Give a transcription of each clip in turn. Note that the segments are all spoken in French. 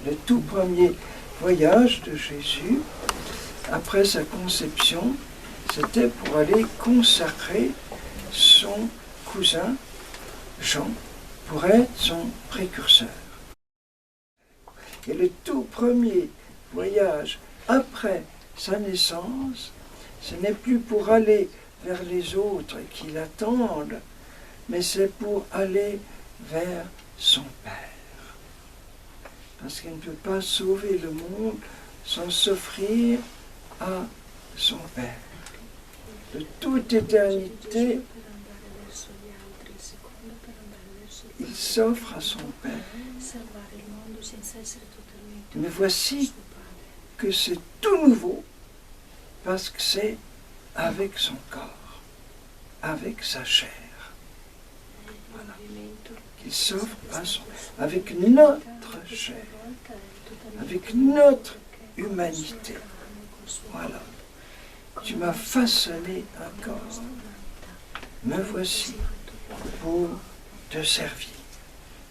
Le tout premier voyage de Jésus, après sa conception, c'était pour aller consacrer son cousin Jean, pour être son précurseur. Et le tout premier voyage après sa naissance, ce n'est plus pour aller vers les autres qui l'attendent, mais c'est pour aller vers son Père. Parce qu'il ne peut pas sauver le monde sans s'offrir à son Père. De toute éternité, il s'offre à son Père. Mais voici que c'est tout nouveau, parce que c'est avec son corps, avec sa chair. Voilà. Qu'il s'offre à son Père, avec notre chair, avec notre humanité. Voilà. Tu m'as façonné un corps. Me voici pour te servir.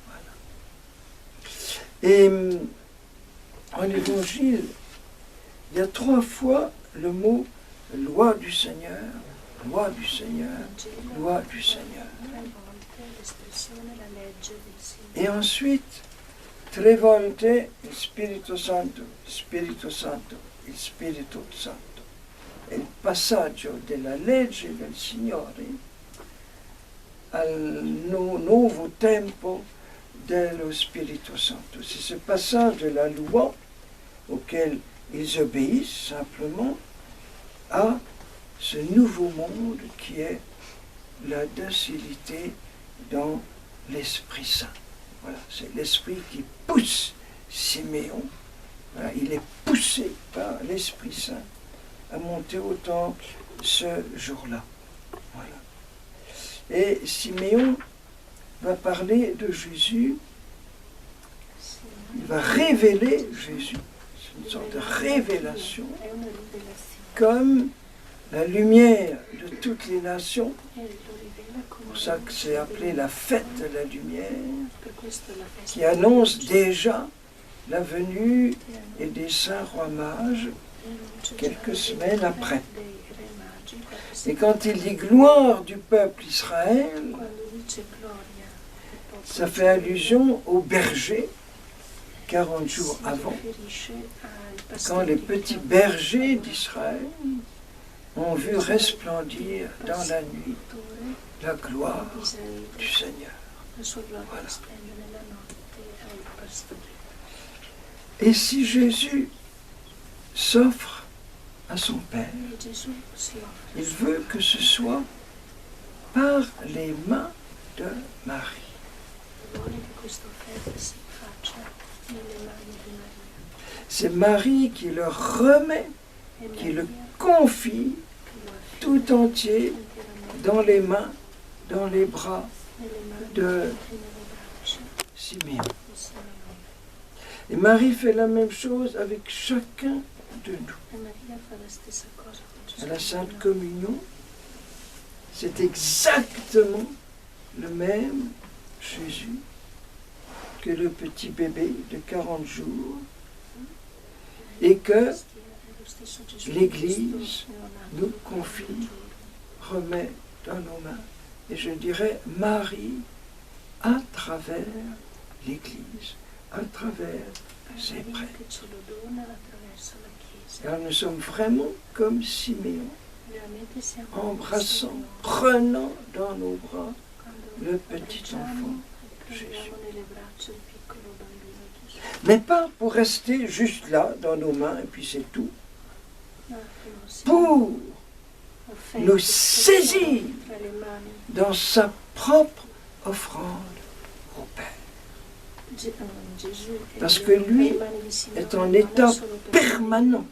Voilà. Et en Évangile, il y a 3 fois le mot loi du Seigneur, loi du Seigneur, loi du Seigneur. Et ensuite, 3 volte il Spirito Santo, Spirito Santo, il Spirito Santo. È il passaggio della legge del Signore al nuovo tempo dello Spirito Santo. C'est ce passage de la loi auquel ils obéissent simplement à ce nouveau monde qui est la docilité dans l'Esprit Saint. Voilà, c'est l'Esprit qui pousse Siméon. Voilà, il est poussé par l'Esprit Saint à monter au temple ce jour-là. Voilà. Et Siméon va parler de Jésus, il va révéler Jésus. C'est une sorte de révélation, comme la lumière de toutes les nations. C'est pour ça que c'est appelé la fête de la lumière, qui annonce déjà la venue et des saints rois mages quelques semaines après. Et quand il dit gloire du peuple Israël, ça fait allusion aux bergers 40 jours avant, quand les petits bergers d'Israël ont vu resplendir dans la nuit la gloire du Seigneur. Voilà. Et si Jésus s'offre à son Père, il veut que ce soit par les mains de Marie. C'est Marie qui le remet, qui le confie tout entier dans les mains, dans les bras de Siméon. Et Marie fait la même chose avec chacun de nous. À la Sainte Communion, c'est exactement le même Jésus que le petit bébé de 40 jours et que l'Église nous confie, remet dans nos mains. Et je dirais Marie à travers l'Église, à travers ses prêtres. Alors nous sommes vraiment comme Siméon, embrassant, prenant dans nos bras le petit enfant Jésus. Mais pas pour rester juste là, dans nos mains, et puis c'est tout. Pour nous saisir dans sa propre offrande au Père. Parce que lui est en état permanent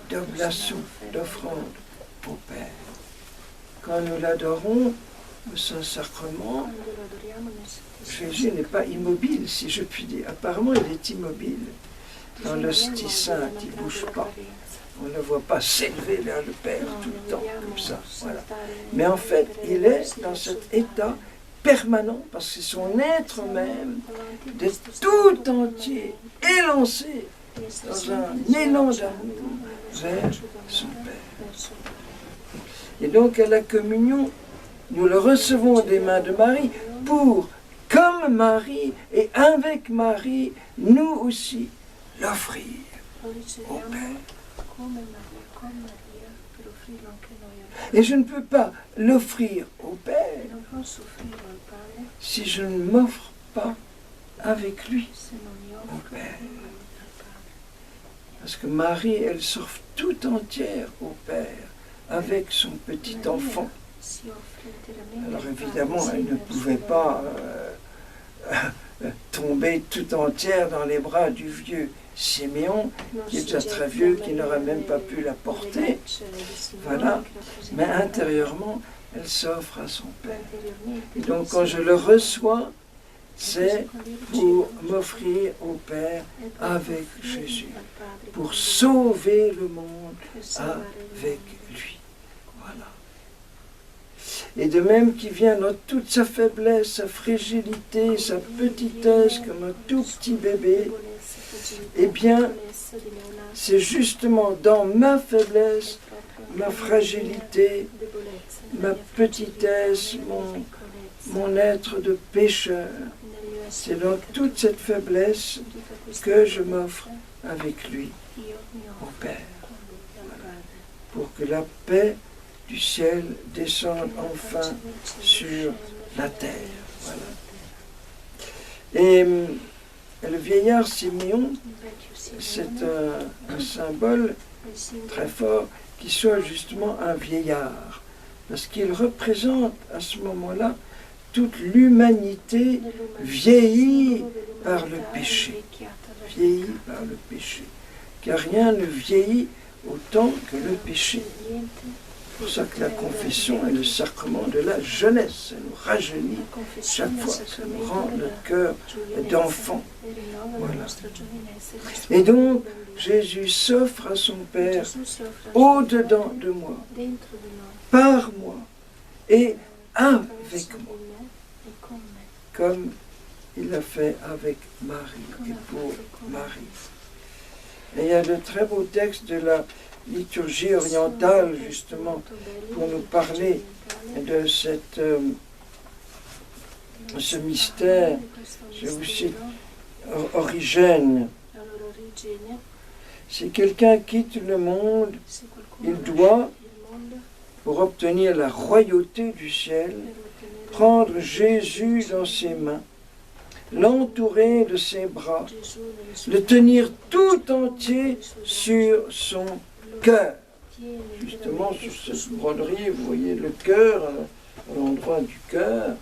d'oblation, d'offrande au Père. Quand nous l'adorons au Saint-Sacrement, Jésus n'est pas immobile, si je puis dire. Apparemment, il est immobile. Dans l'hostie sainte, il ne bouge pas. On ne le voit pas s'élever vers le Père tout le temps, comme ça. Voilà. Mais en fait, il est dans cet état permanent, parce que c'est son être même, d'être tout entier, élancé dans un élan d'amour vers son Père. Et donc à la communion, nous le recevons des mains de Marie pour, comme Marie et avec Marie, nous aussi l'offrir au Père. Et je ne peux pas l'offrir au Père si je ne m'offre pas avec lui au Père. Parce que Marie, elle s'offre tout entière au Père avec son petit enfant. Alors évidemment, elle ne pouvait pas tomber tout entière dans les bras du vieux Siméon, qui est déjà très vieux, qui n'aurait même pas pu la porter. Voilà. Mais intérieurement, elle s'offre à son Père. Et donc quand je le reçois, c'est pour m'offrir au Père avec Jésus, pour sauver le monde avec lui. Voilà. Et de même qu'il vient dans toute sa faiblesse, sa fragilité, sa petitesse, comme un tout petit bébé, eh bien, c'est justement dans ma faiblesse, ma fragilité, ma petitesse, mon être de pécheur. C'est dans toute cette faiblesse que je m'offre avec lui au Père. Voilà. Pour que la paix du ciel descende enfin sur la terre. Voilà. Et le vieillard Siméon, c'est un symbole très fort qui soit justement un vieillard. Parce qu'il représente à ce moment-là toute l'humanité vieillie par le péché. Vieillie par le péché. Car rien ne vieillit autant que le péché. C'est pour ça que la confession est le sacrement de la jeunesse. Ça nous rajeunit chaque fois. Ça nous rend le cœur d'enfant. Voilà. Et donc, Jésus s'offre à son Père au-dedans de moi, par moi et avec moi, comme il l'a fait avec Marie et pour Marie. Et il y a de très beaux textes de la liturgie orientale, justement, pour nous parler de ce mystère. Je vous cite Origène. Si quelqu'un quitte le monde, il doit, pour obtenir la royauté du ciel, prendre Jésus dans ses mains, l'entourer de ses bras, le tenir tout entier sur son cœur. Justement, sur cette broderie, vous voyez le cœur, à l'endroit du cœur,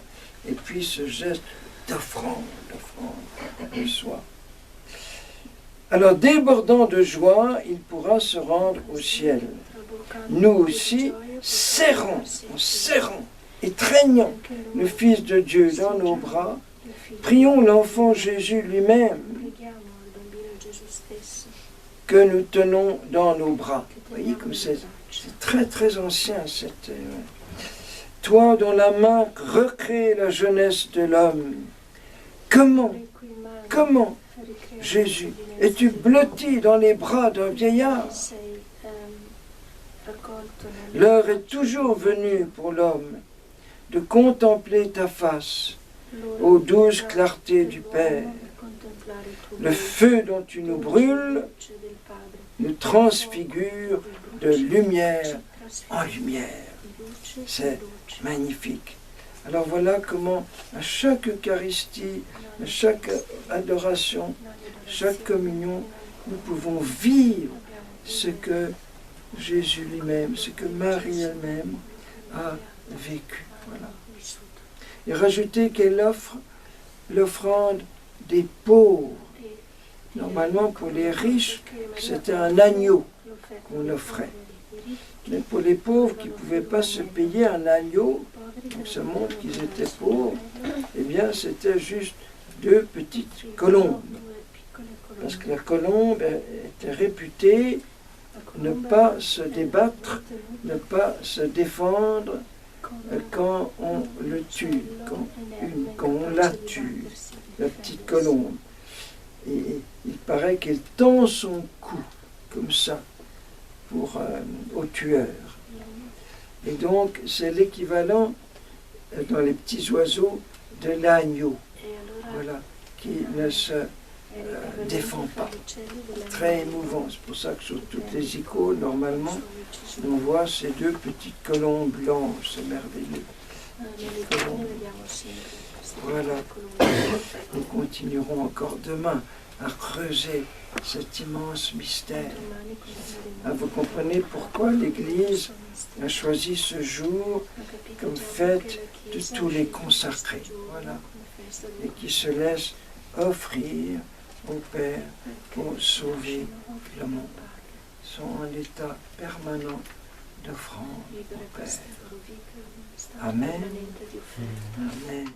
et puis ce geste d'offrande de soi. Alors, débordant de joie, il pourra se rendre au ciel. Nous aussi, serrons et traînons le Fils de Dieu dans nos bras, prions l'enfant Jésus lui-même, que nous tenons dans nos bras. Vous voyez comme c'est très très ancien. Toi dont la main recrée la jeunesse de l'homme, comment, Jésus, es-tu blotti dans les bras d'un vieillard? L'heure est toujours venue pour l'homme de contempler ta face, ô douce clarté du Père. Le feu dont tu nous brûles nous transfigure de lumière en lumière. C'est magnifique. Alors voilà comment à chaque Eucharistie, à chaque adoration, chaque communion, nous pouvons vivre ce que Jésus lui-même, ce que Marie elle-même a vécu. Voilà. Et rajouter qu'elle offre l'offrande des pauvres. Normalement, pour les riches, c'était un agneau qu'on offrait. Mais pour les pauvres qui ne pouvaient pas se payer un agneau, donc ça montre qu'ils étaient pauvres, eh bien c'était juste 2 petites colombes. Parce que la colombe était réputée ne pas se débattre, ne pas se défendre quand on le tue, quand on la tue, la petite colombe. Et il paraît qu'elle tend son cou, comme ça, au tueur. Et donc, c'est l'équivalent, dans les petits oiseaux, de l'agneau, voilà, qui ne se défend pas. Très émouvant. C'est pour ça que sur toutes les icônes, normalement, on voit ces deux petites colombes blanches. C'est merveilleux. Voilà. Nous continuerons encore demain à creuser cet immense mystère. Vous comprenez pourquoi l'Église a choisi ce jour comme fête de tous les consacrés. Voilà. Et qui se laisse offrir au Père pour sauver le monde. Ils sont en état permanent d'offrande au Père. Amen. Amen.